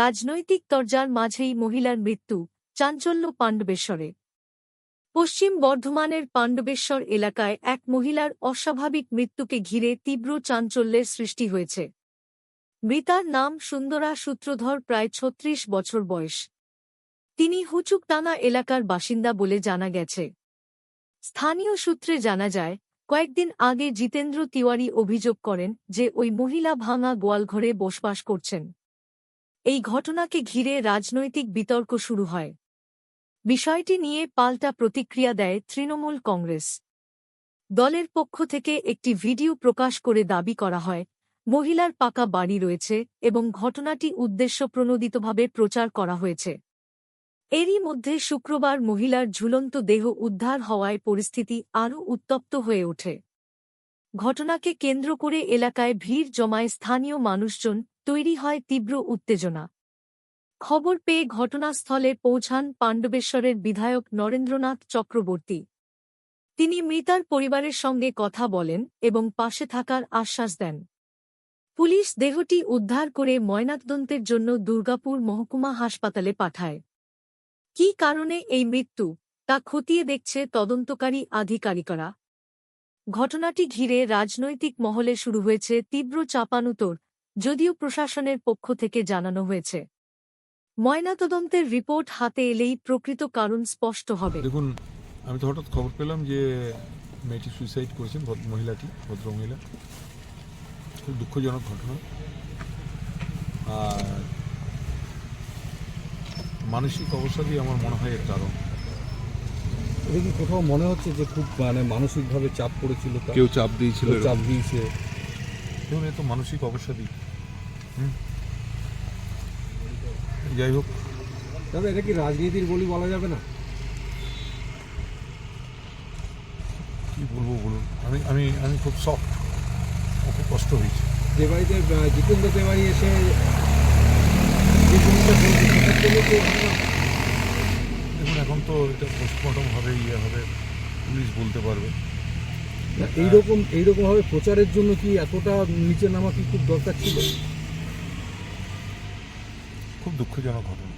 রাজনৈতিক তরজার মাঝেই মহিলার মৃত্যু, চাঞ্চল্য পাণ্ডবেশ্বরে। পশ্চিম বর্ধমানের পাণ্ডবেশ্বর এলাকায় এক মহিলার অস্বাভাবিক মৃত্যুকে ঘিরে তীব্র চাঞ্চল্যের সৃষ্টি হয়েছে। মৃতার নাম সুন্দরা সূত্রধর, প্রায় ৩৬ বছর বয়স। তিনি হুচুকটানা এলাকার বাসিন্দা বলে জানা গেছে। স্থানীয় সূত্রে জানা যায়, কয়েকদিন আগে জিতেন্দ্র তিওয়ারি অভিযোগ করেন যে ওই মহিলা ভাঙা গোয়ালঘরে বসবাস করছেন। এই ঘটনাকে ঘিরে রাজনৈতিক বিতর্ক শুরু হয়। বিষয়টি নিয়ে পাল্টা প্রতিক্রিয়া দেয় তৃণমূল কংগ্রেস। দলের পক্ষ থেকে একটি ভিডিও প্রকাশ করে দাবি করা হয়, মহিলার পাকা বাড়ি রয়েছে এবং ঘটনাটি উদ্দেশ্যপ্রণোদিতভাবে প্রচার করা হয়েছে। এরই মধ্যে শুক্রবার মহিলার ঝুলন্ত দেহ উদ্ধার হওয়ায় পরিস্থিতি আরও উত্তপ্ত হয়ে ওঠে। ঘটনাকে কেন্দ্র করে এলাকায় ভিড় জমায় স্থানীয় মানুষজন, তৈরি হয় তীব্র উত্তেজনা। খবর পেয়ে ঘটনাস্থলে পৌঁছান পাণ্ডবেশ্বরের বিধায়ক নরেন্দ্রনাথ চক্রবর্তী। তিনি মৃতার পরিবারের সঙ্গে কথা বলেন এবং পাশে থাকার আশ্বাস দেন। পুলিশ দেহটি উদ্ধার করে ময়নাতদন্তের জন্য দুর্গাপুর মহকুমা হাসপাতালে পাঠায়। কী কারণে এই মৃত্যু, তা খতিয়ে দেখছে তদন্তকারী আধিকারিকরা। ঘটনাটি ঘিরে রাজনৈতিক মহলে শুরু হয়েছে তীব্র চাপানুতোড়, যদিও প্রশাসনের পক্ষ থেকে জানানো হয়েছে, ময়নাতদন্তের রিপোর্ট হাতে এলেই প্রকৃত কারণ স্পষ্ট হবে। দেখুন, আমি তো হঠাৎ খবর পেলাম যে মেয়েটি সুইসাইড করেছেন, মহিলাটি, ভদ্রমহিলা। খুব দুঃখজনক ঘটনা। আর মানসিক অবসাদই আমার মনে হয় এর কারণ। এটা কি কোথাও মনে হচ্ছে যে খুব মানসিকভাবে চাপ পড়েছিল, কেউ চাপ দিয়েছিল, চাপ দিয়েছে? দেখুন, এ তো মানসিক অবসাদই। যাই হোক, তবে এটা কি রাজনীতির বলি বলা যাবে না? কি বলবো বলুন, আমি আমি আমি খুব সফট, খুব কষ্ট হয়েছে। যে বাড়িতে জিতেন্দ্র তিওয়ারি এসে দেখুন, এখন তো এটা পোস্টমর্টম হবে, হবে, পুলিশ বলতে পারবে। এইরকমভাবে প্রচারের জন্য কি এতটা নিচে নামা কি খুব দরকার ছিল? খুব দুঃখজনক ঘটনা।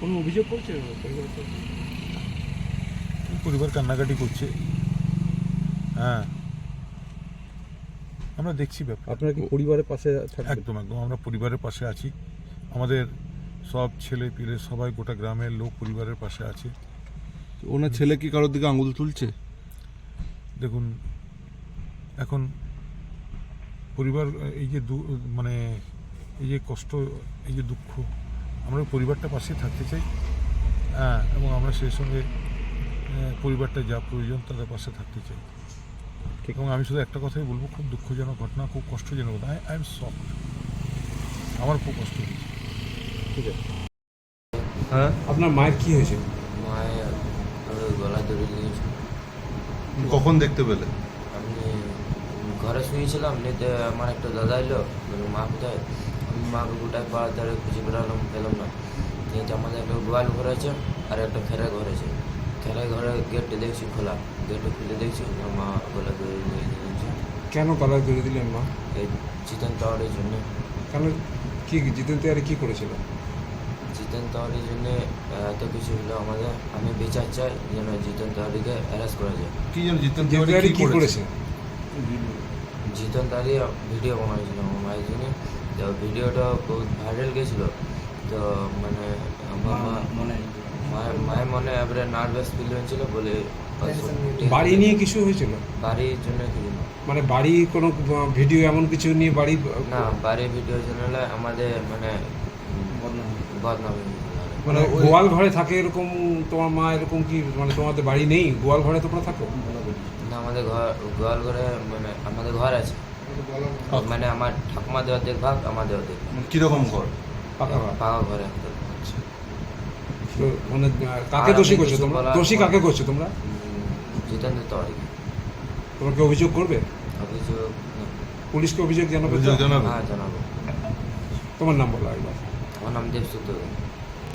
কোনো অভিযোগ করছে পরিবার কান্নাকাটি করছে। হ্যাঁ, আমরা দেখছি ব্যাপার। আপনারা কি পরিবারের পাশে থাকবেন? একদম একদম, আমরা পরিবারের পাশে আছি। আমাদের সব ছেলে পিলে সবাই, গোটা গ্রামের লোক পরিবারের পাশে আছে। ওনার ছেলে কি কারোর দিকে আঙুল তুলছে? দেখুন, এখন পরিবার এই যে এই যে কষ্ট, এই যে দুঃখ, আমরা পরিবারটা পাশে থাকতে চাই। হ্যাঁ, এবং আমরা সেই সঙ্গে পরিবারটা যা প্রয়োজন তাদের পাশে থাকতে চাই। এবং আমি শুধু একটা কথাই বলবো, খুব দুঃখজনক ঘটনা, খুব কষ্টজনক ঘটনা। আই এম সফট, আমার খুব কষ্ট হয়েছে। ঠিক আছে। হ্যাঁ, আপনার মায়ের কি হয়েছে? মায়ের গলা ধরে দিয়েছে। কখন দেখতে পেলে? আমি ঘরে শুয়েছিলাম, নিতে আমার একটা দাদা এলো, মা কোথায়? আমি মাকে গোটায় পাড়ার ধারে খুঁজে বেড়ালাম, পেলাম না। নিতে আমাদের একটা গোয়াল ঘর আছে আর একটা খেরা ঘর আছে। খেরা ঘরের গেটটা দেখছি খোলা, গেটটা খুলে দেখছি আমার মা গলা ধরে দিয়ে দিয়েছে। কেন গলায় ধরে দিলেন মা? এই জিতেন তাওয়ারের জন্য। কেন, কি জিতেন তিওয়ারি কি করেছিল? জিতেন তাওয়ারির জন্য এত কিছু হলো আমাদের। আমি বিচার চাই যেন জিতেন তাওয়ারিকে অ্যারেস্ট করা যায়। কি যেন জিতেন তিওয়ারি কি করেছে? জিতেন তাওয়ারি ভিডিও বানাইছিল আমার মায়ের জন্য। তো ভিডিওটা বহুত ভাইরাল গেছিল। তো মানে আমার মায়ের মনে এবারে নার্ভাস ফিল হয়েছিল বলে। বাড়ি নিয়ে কিছু হয়েছিল? বাড়ির জন্য কিছু না, মানে বাড়ি কোনো ভিডিও এমন কিছু নিয়ে বাড়ি না, বাড়ির ভিডিওর জন্য আমাদের মানে বদনাম। মানে গোয়াল ঘরে থাকে এরকম? তোমার মা এরকম কি, মানে তোমাদের বাড়ি নেই, গোয়াল ঘরে তোমরা থাকো? না, আমাদের গোয়াল ঘরে মানে আমাদের ঘর আছে, মানে আমার ঠাকুমাদের অর্ধেক ভাগ, আমাদের অর্ধেক। কিরকম ঘর? পাকা ঘরে। মানে কাকে দোষী করছো তোমরা? দোষী কাকে করছো তোমরা? জিতেন্দ্র তাওয়ারি। তোমরা কি অভিযোগ করবে? অভিযোগ পুলিশকে অভিযোগ জানাবে? জানাবে? হ্যাঁ, জানাবো। তোমার নাম বলো একবার। আমার নাম দেবসুদ্ধ।